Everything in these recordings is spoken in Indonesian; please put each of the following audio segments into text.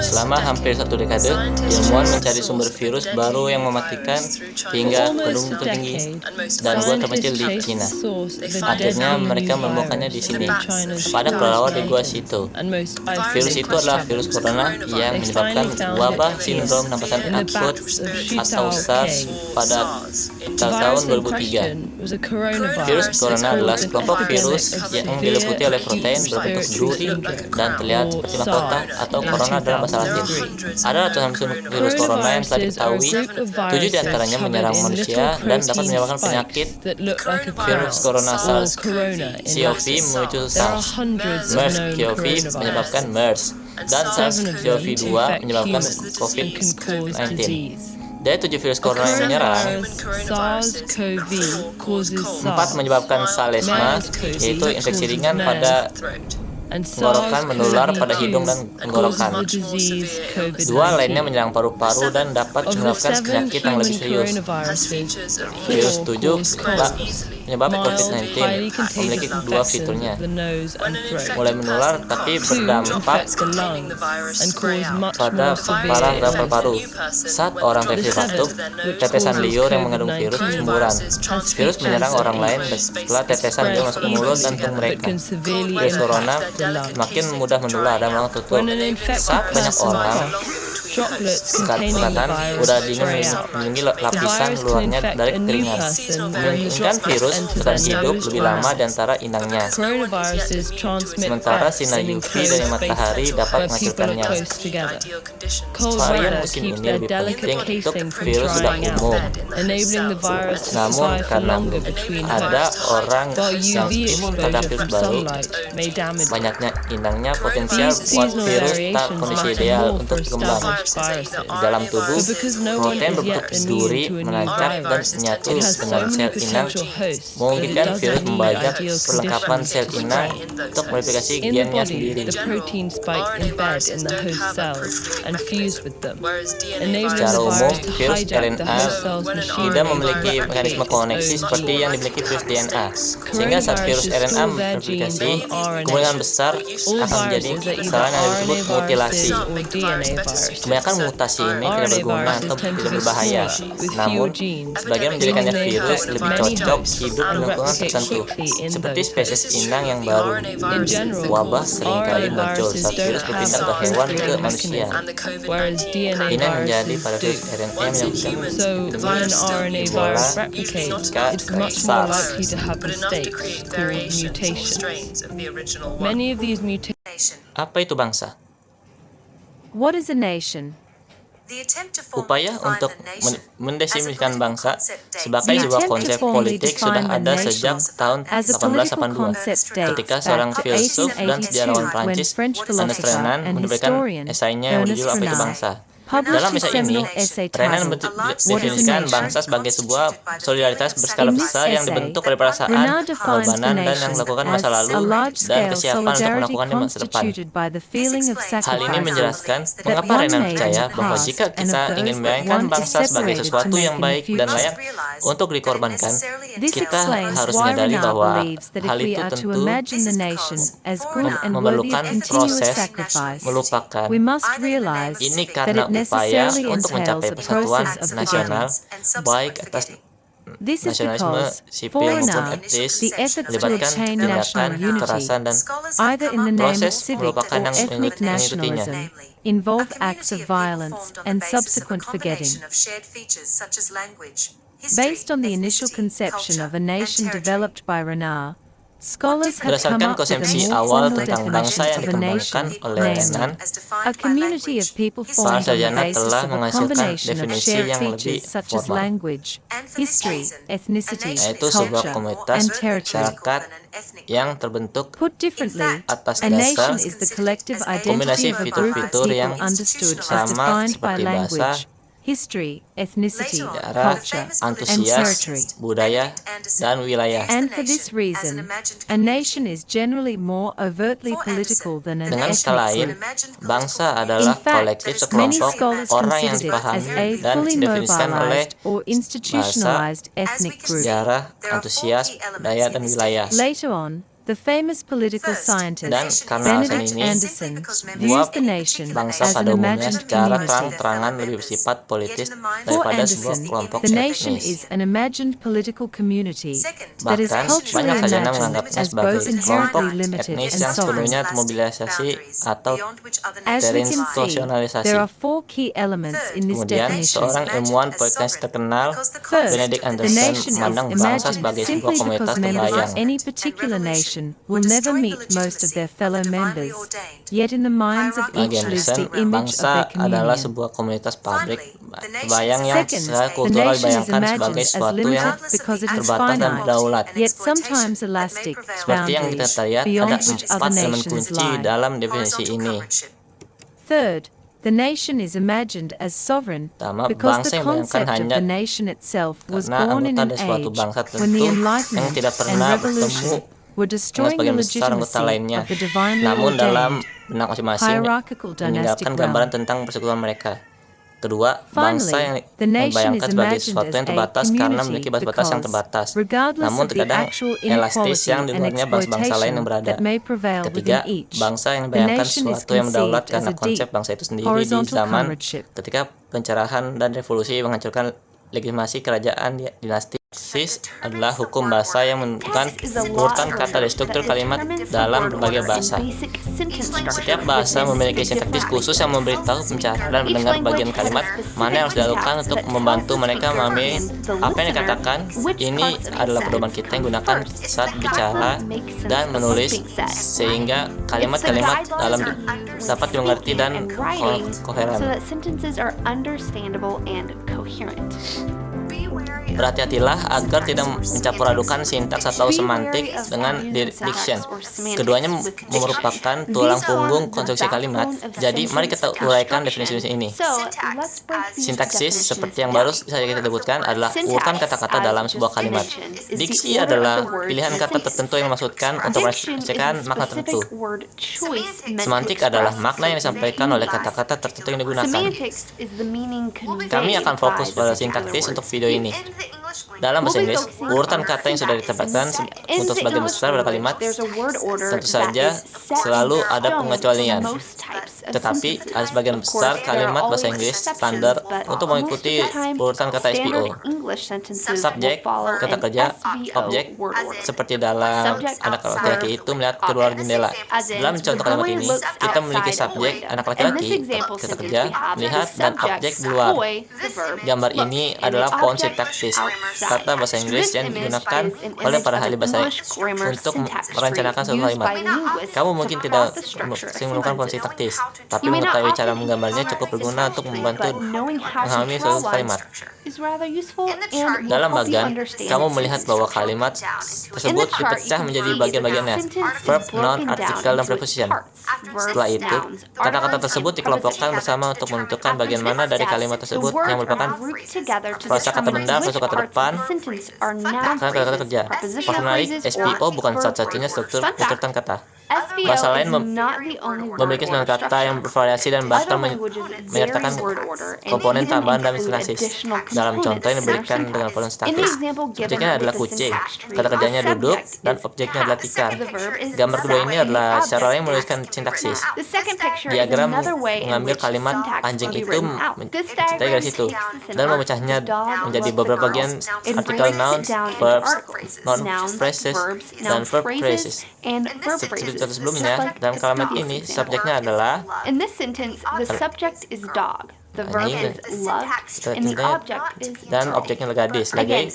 Selama hampir 1 dekade, ilmuwan mencari sumber virus baru yang mematikan hingga gunung tertinggi dan gua terpencil di Cina. Akhirnya mereka menemukannya di sini, pada kelelawar di Gua Situ. Virus itu adalah virus corona yang menyebabkan wabah sindrom napasan akut atau SARS pada tahun 2003. Virus corona adalah sekelompok virus yang diliputi oleh protein berbentuk duri dan terlihat seperti mahkota atau corona dalam bahasa Latin. Ada ratusan virus corona yang telah diketahui. 7 diantaranya menyerang manusia dan dapat menyebabkan penyakit. Virus corona SARS-CoV memicu SARS, MERS-CoV menyebabkan MERS, dan SARS-CoV-2 menyebabkan COVID-19. Dari 7 virus corona yang menyerang, 4 menyebabkan salesma, yaitu infeksi ringan pada tenggorokan menular pada hidung dan tenggorokan. 2 lainnya menyerang paru-paru dan dapat menyebabkan penyakit yang lebih serius. Virus 7 penyebab COVID-19 memiliki 2 fiturnya, mulai menular tapi berdampak pada parah dan paru-paru. Saat orang terinfeksi batuk, tetesan liur yang mengandung virus bercemburan. Virus menyerang orang lain setelah tetesan liur masuk ke mulut dan tubuh mereka. Virus corona semakin mudah menular dan langsung tutup. Saat banyak orang Kekatan udara dingin melindungi lapisan luarnya dari kekeringan, memungkinkan virus bertahan hidup lebih lama di antara inangnya. Sementara sinar UV dari matahari dapat menghancurkannya. Varian musim ini lebih penting untuk virus sudah umum. Namun karena ada orang yang imun terhadap virus baru, banyaknya inangnya potensial buat virus tak kondisi ideal untuk berkembang. Dalam tubuh, protein berbentuk duri menancap dan menyatu dengan sel inang, memungkinkan virus membajak perlengkapan sel inang untuk modifikasi gennya sendiri. Secara umum, virus RNA tidak memiliki mekanisme koneksi seperti yang dimiliki virus DNA, sehingga saat virus RNA bereplikasi, kemungkinan besar akan menjadi kesalahan yang disebut mutilasi. Kebanyakan mutasi ini tidak berguna atau tidak berbahaya, namun sebagian menjadikannya virus lebih cocok hidup di lingkungan tertentu, seperti spesies inang yang baru. Wabah seringkali muncul saat virus berpindah ke hewan ke manusia. Ini yang menjadi pada virus RNA yang menyebabkan Ebola, Zika, SARS. Apa itu bangsa? What is a nation? Upaya untuk mendefinisikan bangsa sebagai sebuah konsep politik sudah ada sejak tahun 1882, ketika seorang filsuf dan sejarawan Prancis, Ernest Renan, menerbitkan esainya yang berjudul Apa itu Bangsa. Dalam esai ini, Renan mendefinisikan bangsa sebagai sebuah solidaritas berskala besar yang dibentuk oleh perasaan, pengorbanan, dan yang melakukan masa lalu dan kesiapan untuk melakukannya masa depan. Hal ini menjelaskan mengapa Renan percaya bahwa jika kita ingin membayangkan bangsa sebagai sesuatu yang baik dan layak untuk dikorbankan, kita harus menyadari bahwa hal itu tentu memerlukan proses melupakan. Ini karena upaya untuk mencapai persatuan nasional, baik atas nasionalisme sipil maupun etnis, melibatkan tindakan kekerasan dan proses melupakan yang mengikutinya. Involve acts of violence and subsequent forgetting. Based on the initial conception of a nation developed by Renard, scholars have come Berdasarkan up with a konsepsi more awal formal tentang bangsa yang definition of a dikembangkan nation, oleh Renan, a community of people para formed on the sarjana basis telah of a menghasilkan combination of definisi shared yang lebih features such as formal, language, history, ethnicity, yaitu sebuah culture, komunitas and territory. masyarakat yang terbentuk Put differently, atas a nation dasar is the collective kombinasi identity of a group of fitur-fitur people yang understood as sama defined by seperti bahasa, language, history, ethnicity, sejarah, culture, and antusias, territory. budaya, dan wilayah. And for this reason, a nation is generally more overtly political than an Dengan ethnic kata lain, group. bangsa In adalah fact, kolektif many sekelompok scholars orang yang consider it as dipahami a dan fully didefinisikan oleh mobilized or institutionalized ethnic group. sejarah, antusias, budaya, dan wilayah. Later on, The famous political scientist Dan karena alasan Benedict ini, Anderson sebuah views the nation bangsa as an pada umumnya imagined secara community. terang-terangan lebih bersifat politis For daripada sebuah Anderson, kelompok the nation etnis. is an imagined political community that is Bahkan, culturally banyak sarjana imagined menganggapnya as sebagai both kelompok inherently limited etnis and yang sovereign. sepenuhnya termobilisasi atau As we can see, terinstitusionalisasi. there are 4 key elements in this Kemudian, definition. seorang ilmuwan politik terkenal, First, Benedict the Anderson, nation is memandang bangsa imagined sebagai sebuah simply komunitas because members terbayang. of any particular nation will never meet most of their fellow members, yet in the minds of Bagi each lives Anderson, the image of bangsa their adalah communion. sebuah komunitas pabrik bayang yang Second, secara the kultural nation is dibayangkan sebagai imagined as sesuatu yang limited because it is terbatas dan finite, berdaulat. yet sometimes elastic Seperti yang kita boundaries lihat, ada beyond which 4 other elemen nations kunci lie. dalam definisi ini. Third, the nation is imagined as sovereign Pertama, because bangsa the yang dibayangkan concept of hanya the nation itself was karena born in anggota an dari suatu age bangsa when the tertentu yang Enlightenment tidak and pernah Revolution bertemu were dengan destroying the sebagian besar anggota legitimacy lainnya. of the divinely Namun dalam ordained benak masing-masing hierarchical dynastic meninggalkan realm. gambaran tentang persekutuan mereka. Kedua, bangsa yang Finally, the nation is dibayangkan sebagai imagined sesuatu yang as a terbatas karena memiliki community batas-batas yang because, terbatas. regardless Namun of the terkadang actual elastis inequality yang di and luarnya bangsa-bangsa lain yang exploitation berada. that may prevail within Ketiga, each, bangsa yang the dibayangkan nation is sesuatu yang berdaulat conceived as karena a konsep deep, bangsa itu sendiri di horizontal zaman comradeship. ketika pencerahan dan revolusi menghancurkan legitimasi kerajaan dinasti. Sintaksis adalah hukum bahasa yang menentukan urutan kata dan struktur kalimat dalam berbagai bahasa. Setiap bahasa memiliki sintaksis khusus yang memberitahu pembicara dan mendengar bagian kalimat mana yang harus dilakukan untuk membantu mereka memahami apa yang dikatakan. Ini adalah pedoman kita yang gunakan saat bicara dan menulis sehingga kalimat-kalimat dalam dapat dimengerti dan koheren. Berhati-hatilah agar tidak mencampur adukan sintaks atau semantik dengan diction. Keduanya merupakan tulang punggung konstruksi kalimat. Jadi, mari kita uraikan definisi ini. Sintaksis, seperti yang baru saja kita sebutkan, adalah urutan kata-kata dalam sebuah kalimat. Diksi adalah pilihan kata tertentu yang dimaksudkan untuk menyampaikan makna tertentu. Semantik adalah makna yang disampaikan oleh kata-kata tertentu yang digunakan. Kami akan fokus pada sintaksis untuk video ini. Dalam bahasa Inggris, urutan kata yang sudah ditempatkan untuk sebagian besar pada kalimat tentu saja selalu ada pengecualian. Tetapi ada sebagian besar kalimat bahasa Inggris standar untuk mengikuti urutan kata SVO. Subjek, kata kerja, objek, seperti dalam anak laki-laki itu melihat keluar jendela. Dalam contoh kalimat ini, kita memiliki subjek, anak laki-laki, kata kerja, melihat, dan objek di luar. Gambar ini adalah pohon sintaksis, kata bahasa Inggris yang digunakan oleh para ahli bahasa untuk merencanakan suatu kalimat. Kamu mungkin tidak menemukan pohon sintaksis, tapi mengetahui cara menggambarnya cukup berguna untuk membantu memahami suatu kalimat. Dalam bagian, kamu melihat bahwa kalimat tersebut dipecah menjadi bagian-bagiannya, verb, noun, artikel, dan preposition. Setelah itu, kata-kata tersebut dikelompokkan bersama untuk menentukan bagian mana dari kalimat tersebut yang merupakan frasa kata benda, frasa kata depan, karena kata-kata kerja. Personally, SPO bukan satu-satunya struktur urutan kata. Bahasa lain memiliki 9 kata yang bervariasi dan bahkan menyertakan komponen tambahan dalam sintaksis. Dalam contoh yang diberikan dengan volume sintaksis, subjeknya adalah kucing, kata kerjanya duduk, dan objeknya adalah tikar. Gambar kedua ini adalah cara lain menuliskan sintaksis. Diagram mengambil kalimat anjing itu dari situ dan memecahnya menjadi beberapa bagian artikel nouns, verbs, noun phrases, dan verb phrases. Seperti contoh sebelumnya, dalam kalimat ini subjeknya adalah anjing dan objeknya adalah gadis. Lagi,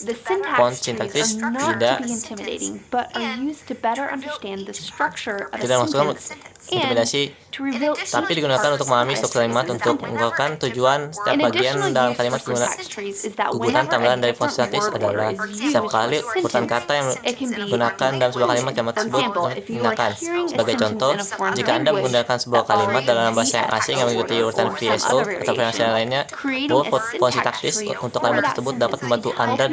font sintaksis tidak maksudnya intimidasi, tapi digunakan untuk memahami struktur kalimat untuk mengungkapkan tujuan setiap bagian dalam kalimat. Kegunaan tambahan dari font sintaksis adalah setiap kali urutan kata yang digunakan dalam sebuah kalimat tersebut digunakan. Sebagai contoh, jika Anda menggunakan sebuah kalimat dalam bahasa yang asing yang mengikuti urutan VSO atau penjelasan lainnya bahwa fungsi taktis untuk kalimat tersebut dapat membantu Anda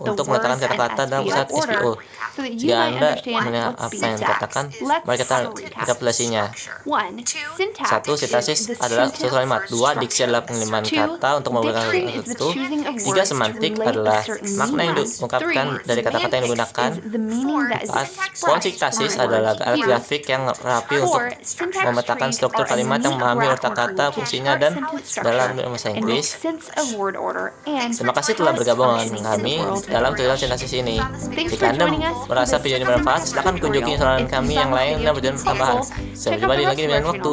untuk meletakkan kata-kata dalam pusat SVO. Jika Anda mendengar apa yang dikatakan, mari kita rekapitulasinya. 1. Sintaksis adalah suatu kalimat. 2. Diksi adalah pengiriman kata untuk memberikan kata itu. 3. Semantik adalah makna yang diungkapkan dari kata-kata yang digunakan. 4. Konsiktasis adalah alat grafik yang rapi untuk memetakan struktur kalimat yang memahami otak kata, fungsinya, dan dalam bahasa Inggris. Terima kasih telah bergabung dengan kami dalam tutorial sintaksis ini. Jika Anda merasa video ini bermanfaat, silakan kunjungi saluran kami yang lain dan berjalan tambahan. Sampai jumpa di lagi di lain waktu.